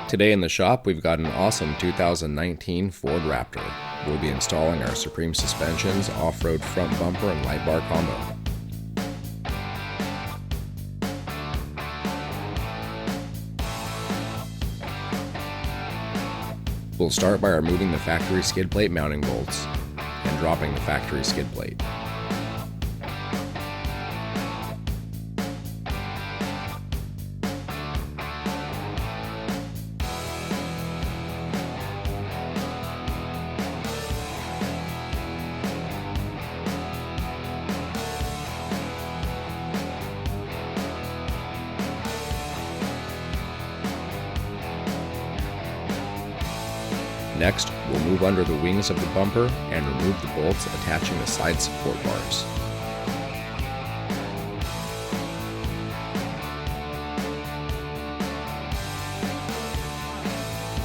Today in the shop, we've got an awesome 2019 Ford Raptor. We'll be installing our Supreme Suspensions off-road front bumper and light bar combo. We'll start by removing the factory skid plate mounting bolts and dropping the factory skid plate. Next, we'll move under the wings of the bumper and remove the bolts attaching the side support bars.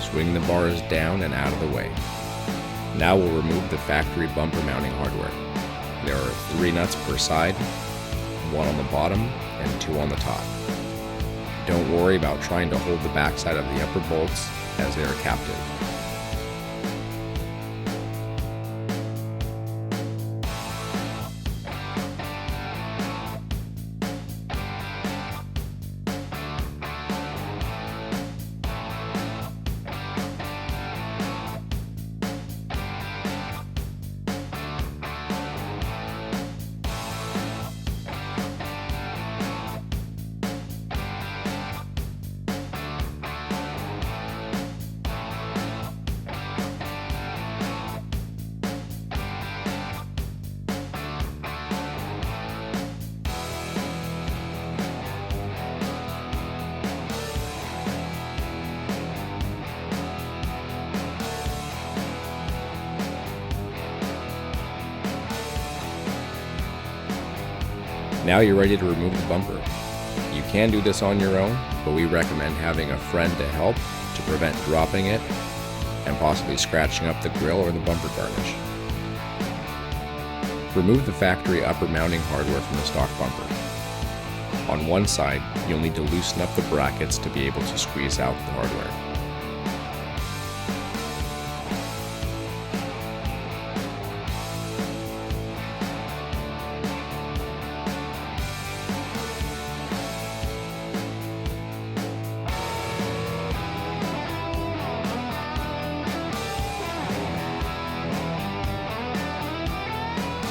Swing the bars down and out of the way. Now we'll remove the factory bumper mounting hardware. There are 3 nuts per side, 1 on the bottom and 2 on the top. Don't worry about trying to hold the backside of the upper bolts as they are captive. Now you're ready to remove the bumper. You can do this on your own, but we recommend having a friend to help to prevent dropping it and possibly scratching up the grille or the bumper garnish. Remove the factory upper mounting hardware from the stock bumper. On one side, you'll need to loosen up the brackets to be able to squeeze out the hardware.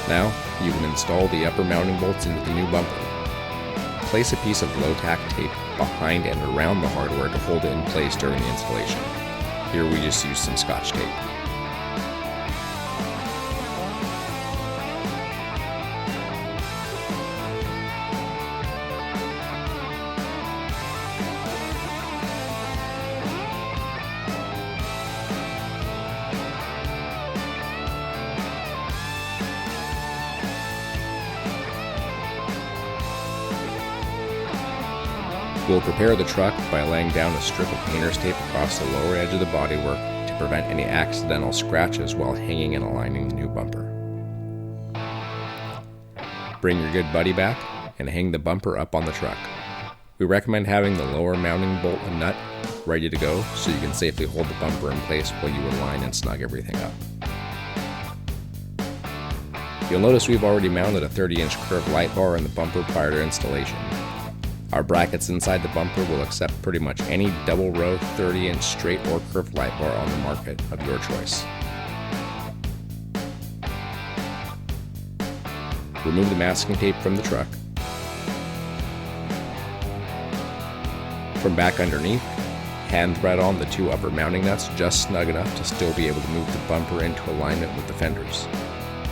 Now, you can install the upper mounting bolts into the new bumper. Place a piece of low-tack tape behind and around the hardware to hold it in place during the installation. Here we just use some Scotch tape. We'll prepare the truck by laying down a strip of painter's tape across the lower edge of the bodywork to prevent any accidental scratches while hanging and aligning the new bumper. Bring your good buddy back and hang the bumper up on the truck. We recommend having the lower mounting bolt and nut ready to go so you can safely hold the bumper in place while you align and snug everything up. You'll notice we've already mounted a 30-inch curved light bar in the bumper prior to installation. Our brackets inside the bumper will accept pretty much any double row 30-inch straight or curved light bar on the market of your choice. Remove the masking tape from the truck. From back underneath, hand thread on the 2 upper mounting nuts just snug enough to still be able to move the bumper into alignment with the fenders.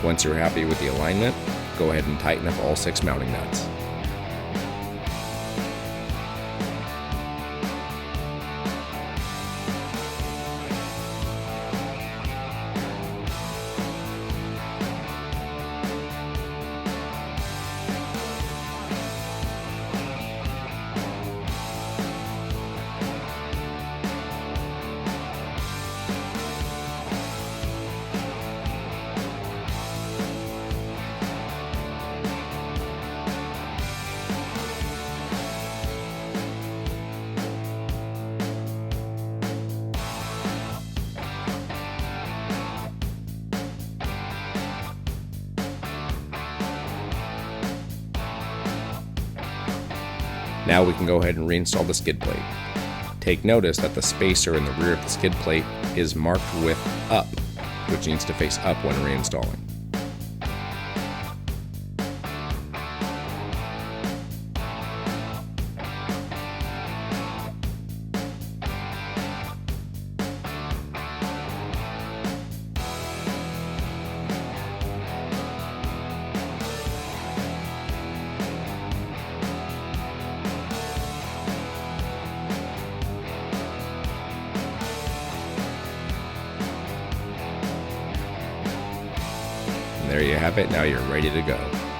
Once you're happy with the alignment, go ahead and tighten up all 6 mounting nuts. Now we can go ahead and reinstall the skid plate. Take notice that the spacer in the rear of the skid plate is marked with up, which needs to face up when reinstalling. There you have it, now you're ready to go.